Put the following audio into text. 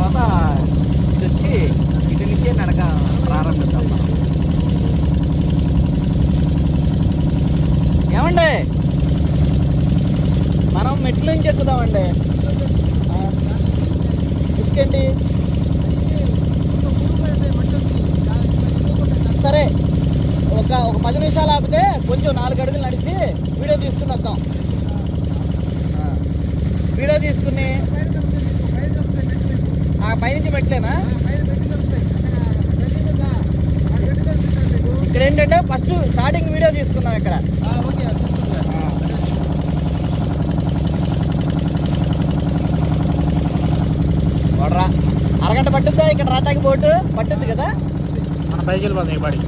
తర్వాత ఇది వచ్చి ఇటు నుంచే నడక ప్రారంభిద్దాం మనం. ఏమండి మనం మెట్ల నుంచి ఎక్కుదామండి. ఇసుకేంటి సరే ఒక 10 నిమిషాలు ఆపితే కొంచెం 4 అడుగులు నడిచి వీడియో తీసుకుని వద్దాం. వీడియో తీసుకుని పైనుంచి మెట్లేనా? ఇక్కడ ఏంటంటే ఫస్ట్ స్టార్టింగ్ వీడియో తీసుకున్నాం ఇక్కడ. వడరా అరగంట పట్టుద్దా ఇక్కడ రాటాకి బోటు పట్టుద్ది కదా. మన పైకి వెళ్ళిపోతుంది ఈ పడి.